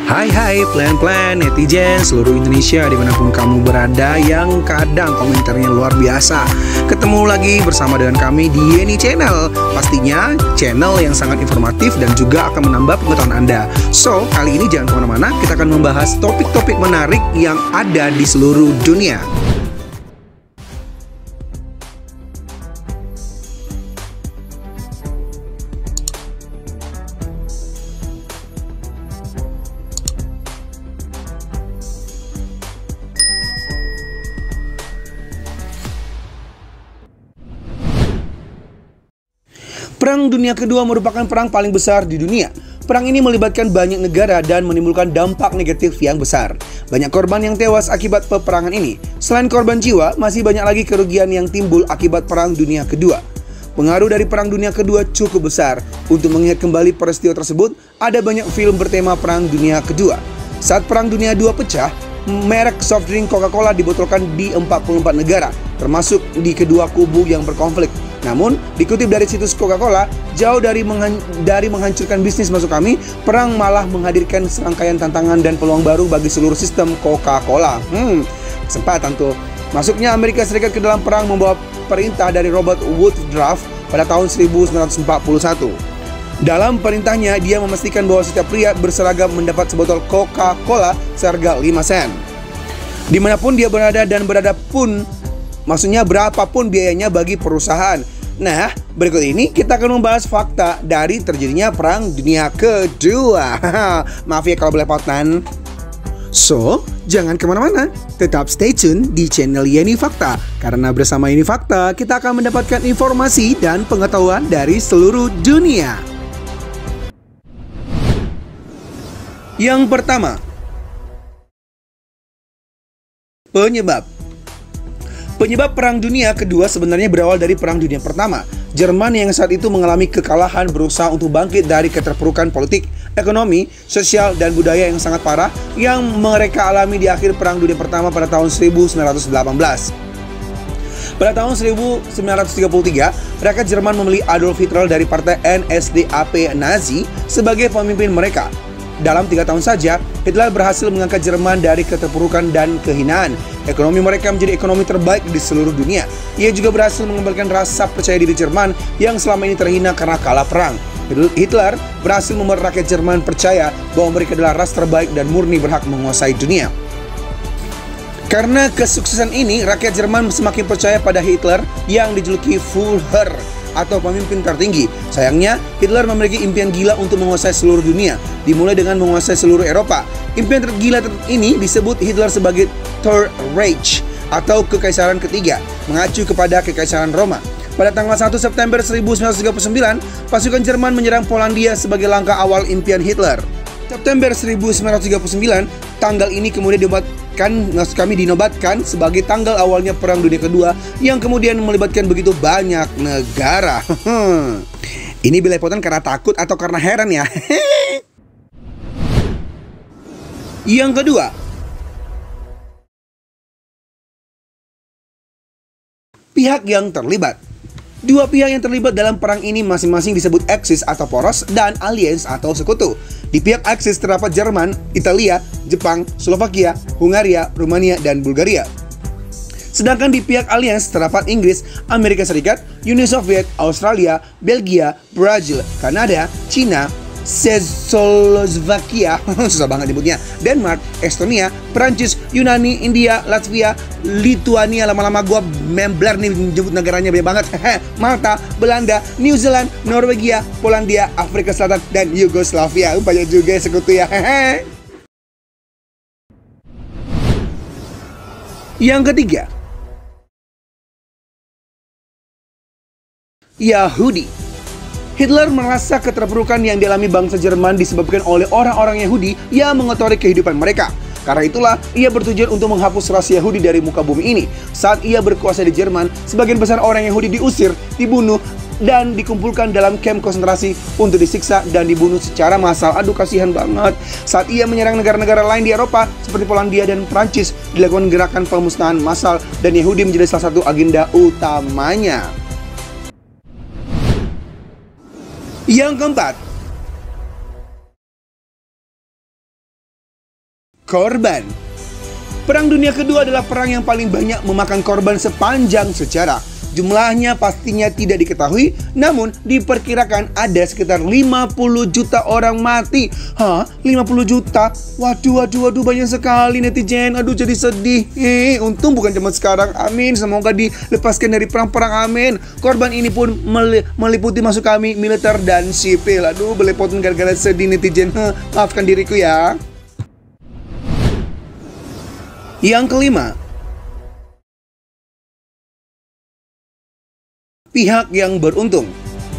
Hai plan-plan netizen seluruh Indonesia dimanapun kamu berada yang kadang komentarnya luar biasa. Ketemu lagi bersama dengan kami di Yeni Channel. Pastinya channel yang sangat informatif dan juga akan menambah pengetahuan Anda. So, kali ini jangan kemana-mana, kita akan membahas topik-topik menarik yang ada di seluruh dunia. Perang Dunia Kedua merupakan perang paling besar di dunia. Perang ini melibatkan banyak negara dan menimbulkan dampak negatif yang besar. Banyak korban yang tewas akibat peperangan ini. Selain korban jiwa, masih banyak lagi kerugian yang timbul akibat Perang Dunia Kedua. Pengaruh dari Perang Dunia Kedua cukup besar. Untuk mengingat kembali peristiwa tersebut, ada banyak film bertema Perang Dunia Kedua. Saat Perang Dunia II pecah, merek soft drink Coca-Cola dibotolkan di 44 negara, termasuk di kedua kubu yang berkonflik. Namun, dikutip dari situs Coca-Cola, jauh dari menghancurkan bisnis masuk kami, perang malah menghadirkan serangkaian tantangan dan peluang baru bagi seluruh sistem Coca-Cola. Kesempatan tuh. Masuknya Amerika Serikat ke dalam perang membawa perintah dari Robert Woodruff pada tahun 1941. Dalam perintahnya, dia memastikan bahwa setiap pria berseragam mendapat sebotol Coca-Cola seharga 5 sen. Dimanapun dia berada dan maksudnya berapapun biayanya bagi perusahaan. Nah, berikut ini kita akan membahas fakta dari terjadinya Perang Dunia Kedua. Maaf ya kalau belepotan. So, jangan kemana-mana. Tetap stay tune di channel Yeni Fakta. Karena bersama Yeni Fakta, kita akan mendapatkan informasi dan pengetahuan dari seluruh dunia. Yang pertama, Penyebab Perang Dunia Kedua sebenarnya berawal dari Perang Dunia Pertama. Jerman yang saat itu mengalami kekalahan berusaha untuk bangkit dari keterpurukan politik, ekonomi, sosial, dan budaya yang sangat parah yang mereka alami di akhir Perang Dunia Pertama pada tahun 1918. Pada tahun 1933, rakyat Jerman memilih Adolf Hitler dari partai NSDAP Nazi sebagai pemimpin mereka. Dalam 3 tahun saja, Hitler berhasil mengangkat Jerman dari keterpurukan dan kehinaan. Ekonomi mereka menjadi ekonomi terbaik di seluruh dunia. Ia juga berhasil mengembalikan rasa percaya diri Jerman yang selama ini terhina karena kalah perang. Hitler berhasil membuat rakyat Jerman percaya bahwa mereka adalah ras terbaik dan murni berhak menguasai dunia. Karena kesuksesan ini, rakyat Jerman semakin percaya pada Hitler yang dijuluki Führer atau pemimpin tertinggi. Sayangnya, Hitler memiliki impian gila untuk menguasai seluruh dunia, dimulai dengan menguasai seluruh Eropa. Impian tergila ini disebut Hitler sebagai Third Reich atau Kekaisaran Ketiga, mengacu kepada Kekaisaran Roma. Pada tanggal 1 September 1939, pasukan Jerman menyerang Polandia sebagai langkah awal impian Hitler. September 1939, tanggal ini kemudian dinobatkan sebagai tanggal awalnya Perang Dunia Kedua yang kemudian melibatkan begitu banyak negara. Ini belepotan karena takut atau karena heran ya? Yang kedua, pihak yang terlibat. Dua pihak yang terlibat dalam perang ini masing-masing disebut Axis atau poros dan Alliance atau sekutu. Di pihak Axis terdapat Jerman, Italia, Jepang, Slovakia, Hungaria, Rumania, dan Bulgaria. Sedangkan di pihak Alliance terdapat Inggris, Amerika Serikat, Uni Soviet, Australia, Belgia, Brazil, Kanada, Cina, Czechoslovakia, susah banget nyebutnya, Denmark, Estonia, Prancis, Yunani, India, Latvia, Lituania, lama-lama gua memblar nih nyebut negaranya banyak banget. Malta, Belanda, New Zealand, Norwegia, Polandia, Afrika Selatan, dan Yugoslavia. Banyak juga ya sekutu ya. Yang ketiga, Yahudi. Hitler merasa keterpurukan yang dialami bangsa Jerman disebabkan oleh orang-orang Yahudi yang mengotori kehidupan mereka. Karena itulah, ia bertujuan untuk menghapus ras Yahudi dari muka bumi ini. Saat ia berkuasa di Jerman, sebagian besar orang Yahudi diusir, dibunuh, dan dikumpulkan dalam kamp konsentrasi untuk disiksa dan dibunuh secara massal. Aduh, kasihan banget. Saat ia menyerang negara-negara lain di Eropa seperti Polandia dan Prancis, dilakukan gerakan pemusnahan massal dan Yahudi menjadi salah satu agenda utamanya. Yang keempat, korban. Perang Dunia Kedua adalah perang yang paling banyak memakan korban sepanjang sejarah. Jumlahnya pastinya tidak diketahui, namun diperkirakan ada sekitar 50 juta orang mati. Hah? 50 juta? Waduh, banyak sekali netizen. Aduh, jadi sedih. Untung bukan zaman sekarang. Amin, semoga dilepaskan dari perang-perang, amin. Korban ini pun meliputi masuk kami, militer dan sipil. Aduh, belepotan gara-gara sedih netizen. Maafkan diriku ya. Yang kelima, pihak yang beruntung.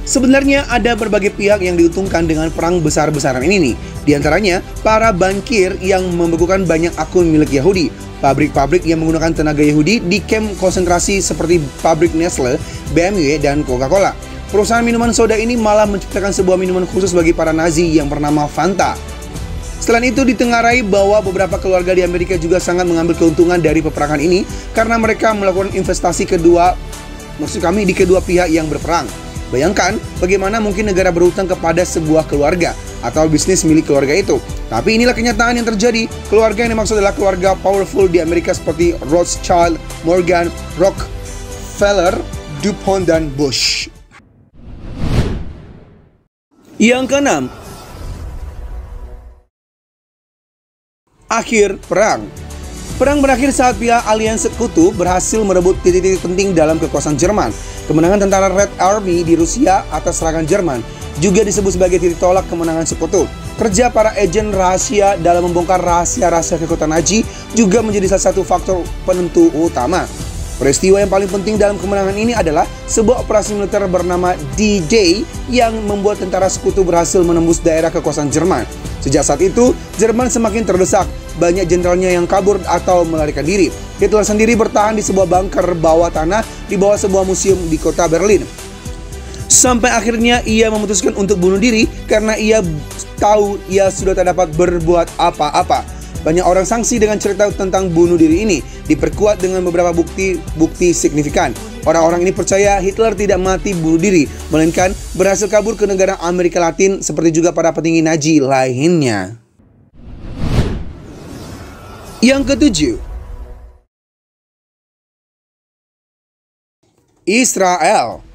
Sebenarnya ada berbagai pihak yang diuntungkan dengan perang besar-besaran ini nih. Di antaranya, para bankir yang membekukan banyak akun milik Yahudi, pabrik-pabrik yang menggunakan tenaga Yahudi di kamp konsentrasi seperti pabrik Nestle, BMW, dan Coca-Cola. Perusahaan minuman soda ini malah menciptakan sebuah minuman khusus bagi para Nazi yang bernama Fanta. Selain itu, ditengarai bahwa beberapa keluarga di Amerika juga sangat mengambil keuntungan dari peperangan ini karena mereka melakukan investasi di kedua pihak yang berperang. Bayangkan bagaimana mungkin negara berhutang kepada sebuah keluarga atau bisnis milik keluarga itu. Tapi inilah kenyataan yang terjadi. Keluarga yang dimaksud adalah keluarga powerful di Amerika seperti Rothschild, Morgan, Rockefeller, DuPont, dan Bush. Yang keenam, akhir perang. Perang berakhir saat pihak aliansi sekutu berhasil merebut titik-titik penting dalam kekuasaan Jerman. Kemenangan tentara Red Army di Rusia atas serangan Jerman juga disebut sebagai titik tolak kemenangan sekutu. Kerja para agen rahasia dalam membongkar rahasia-rahasia kekuatan Nazi juga menjadi salah satu faktor penentu utama. Peristiwa yang paling penting dalam kemenangan ini adalah sebuah operasi militer bernama D-Day yang membuat tentara sekutu berhasil menembus daerah kekuasaan Jerman. Sejak saat itu, Jerman semakin terdesak. Banyak jenderalnya yang kabur atau melarikan diri. Hitler sendiri bertahan di sebuah bunker bawah tanah di bawah sebuah museum di kota Berlin. Sampai akhirnya ia memutuskan untuk bunuh diri karena ia tahu ia sudah tak dapat berbuat apa-apa. Banyak orang sangsi dengan cerita tentang bunuh diri ini, diperkuat dengan beberapa bukti signifikan. Orang-orang ini percaya Hitler tidak mati bunuh diri, melainkan berhasil kabur ke negara Amerika Latin seperti juga para petinggi Nazi lainnya. Yang ketujuh, Israel.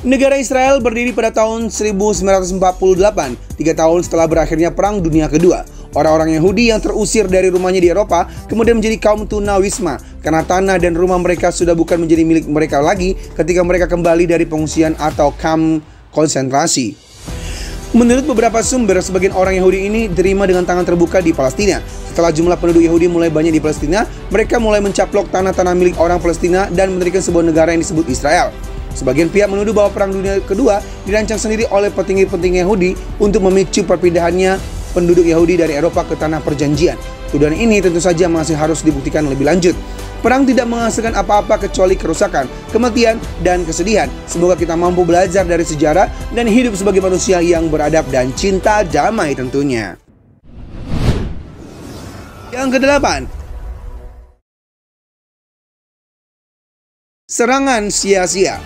Negara Israel berdiri pada tahun 1948, 3 tahun setelah berakhirnya Perang Dunia Kedua. Orang-orang Yahudi yang terusir dari rumahnya di Eropa kemudian menjadi kaum tunawisma karena tanah dan rumah mereka sudah bukan menjadi milik mereka lagi ketika mereka kembali dari pengungsian atau kamp konsentrasi. Menurut beberapa sumber, sebagian orang Yahudi ini diterima dengan tangan terbuka di Palestina. Setelah jumlah penduduk Yahudi mulai banyak di Palestina, mereka mulai mencaplok tanah-tanah milik orang Palestina dan mendirikan sebuah negara yang disebut Israel. Sebagian pihak menuduh bahwa Perang Dunia Kedua dirancang sendiri oleh petinggi-petinggi Yahudi untuk memicu perpindahannya penduduk Yahudi dari Eropa ke tanah perjanjian. Tuduhan ini tentu saja masih harus dibuktikan lebih lanjut. Perang tidak menghasilkan apa-apa kecuali kerusakan, kematian, dan kesedihan. Semoga kita mampu belajar dari sejarah dan hidup sebagai manusia yang beradab dan cinta damai tentunya. Yang kedelapan, serangan sia-sia.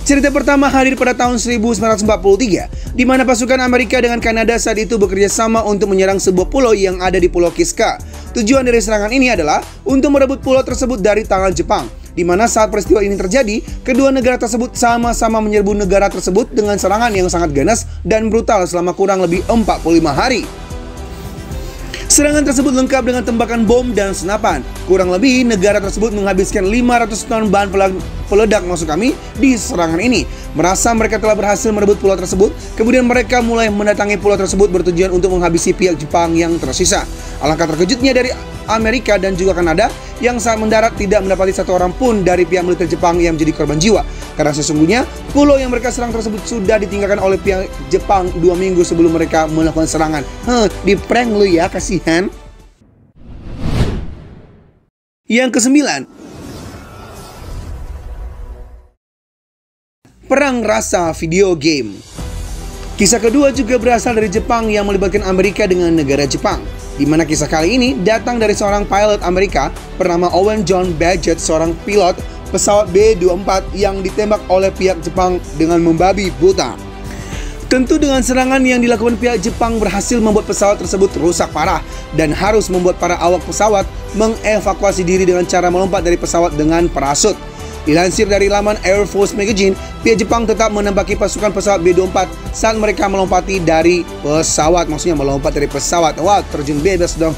Cerita pertama hadir pada tahun 1943, di mana pasukan Amerika dengan Kanada saat itu bekerja sama untuk menyerang sebuah pulau yang ada di Pulau Kiska. Tujuan dari serangan ini adalah untuk merebut pulau tersebut dari tangan Jepang, di mana saat peristiwa ini terjadi, kedua negara tersebut sama-sama menyerbu negara tersebut dengan serangan yang sangat ganas dan brutal selama kurang lebih 45 hari. Serangan tersebut lengkap dengan tembakan bom dan senapan. Kurang lebih negara tersebut menghabiskan 500 ton bahan peledak maksud kami di serangan ini. Merasa mereka telah berhasil merebut pulau tersebut, kemudian mereka mulai mendatangi pulau tersebut bertujuan untuk menghabisi pihak Jepang yang tersisa. Alangkah terkejutnya dari Amerika dan juga Kanada yang saat mendarat tidak mendapati satu orang pun dari pihak militer Jepang yang menjadi korban jiwa. Karena sesungguhnya pulau yang mereka serang tersebut sudah ditinggalkan oleh pihak Jepang 2 minggu sebelum mereka melakukan serangan. Di prank lu ya, kasihan. Yang kesembilan, perang rasa video game. Kisah kedua juga berasal dari Jepang yang melibatkan Amerika dengan negara Jepang, di mana kisah kali ini datang dari seorang pilot Amerika bernama Owen John Badgett, seorang pilot pesawat B-24 yang ditembak oleh pihak Jepang dengan membabi buta. Tentu dengan serangan yang dilakukan pihak Jepang berhasil membuat pesawat tersebut rusak parah dan harus membuat para awak pesawat mengevakuasi diri dengan cara melompat dari pesawat dengan parasut. Dilansir dari laman Air Force Magazine, pihak Jepang tetap menembaki pasukan pesawat B-24 saat mereka melompati dari pesawat. Maksudnya melompat dari pesawat. Wah, terjun bebas dong.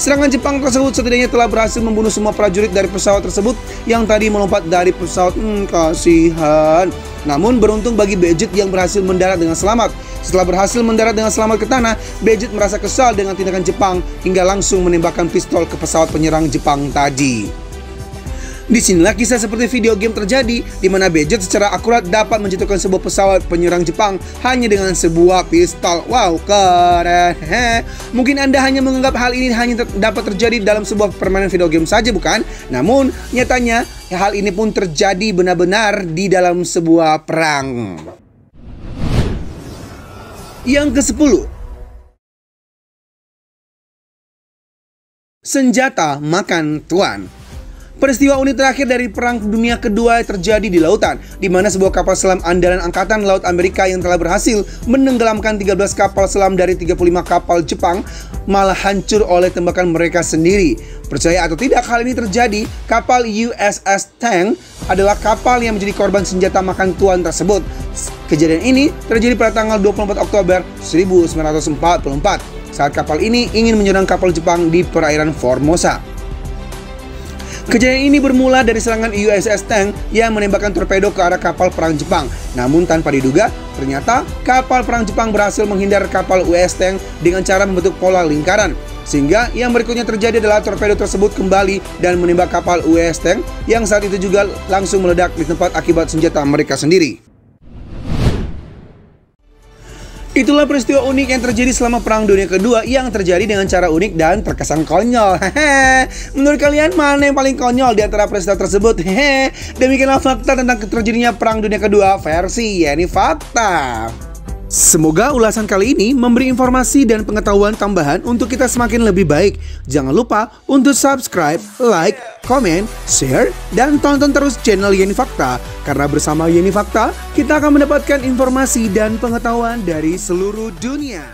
Serangan Jepang tersebut setidaknya telah berhasil membunuh semua prajurit dari pesawat tersebut yang tadi melompat dari pesawat. Kasihan. Namun beruntung bagi Beijing yang berhasil mendarat dengan selamat. Setelah berhasil mendarat dengan selamat ke tanah, Beijing merasa kesal dengan tindakan Jepang hingga langsung menembakkan pistol ke pesawat penyerang Jepang tadi. Disinilah kisah seperti video game terjadi, di mana Beijing secara akurat dapat menjatuhkan sebuah pesawat penyerang Jepang hanya dengan sebuah pistol. Wow, keren. Mungkin Anda hanya menganggap hal ini hanya dapat terjadi dalam sebuah permainan video game saja, bukan? Namun, nyatanya hal ini pun terjadi benar-benar di dalam sebuah perang. Yang ke-10, senjata makan tuan. Peristiwa unik terakhir dari Perang Dunia Kedua terjadi di lautan, di mana sebuah kapal selam andalan Angkatan Laut Amerika yang telah berhasil menenggelamkan 13 kapal selam dari 35 kapal Jepang malah hancur oleh tembakan mereka sendiri. Percaya atau tidak hal ini terjadi, kapal USS Tang adalah kapal yang menjadi korban senjata makan tuan tersebut. Kejadian ini terjadi pada tanggal 24 Oktober 1944 saat kapal ini ingin menyerang kapal Jepang di perairan Formosa. Kejadian ini bermula dari serangan USS Tang yang menembakkan torpedo ke arah kapal perang Jepang. Namun tanpa diduga, ternyata kapal perang Jepang berhasil menghindar kapal USS Tang dengan cara membentuk pola lingkaran. Sehingga yang berikutnya terjadi adalah torpedo tersebut kembali dan menembak kapal USS Tang yang saat itu juga langsung meledak di tempat akibat senjata mereka sendiri. Itulah peristiwa unik yang terjadi selama Perang Dunia Kedua yang terjadi dengan cara unik dan terkesan konyol. Menurut kalian mana yang paling konyol di antara peristiwa tersebut? Demikianlah fakta tentang terjadinya Perang Dunia Kedua versi Yeni Fakta. Semoga ulasan kali ini memberi informasi dan pengetahuan tambahan untuk kita semakin lebih baik. Jangan lupa untuk subscribe, like, komen, share, dan tonton terus channel Yeni Fakta. Karena bersama Yeni Fakta, kita akan mendapatkan informasi dan pengetahuan dari seluruh dunia.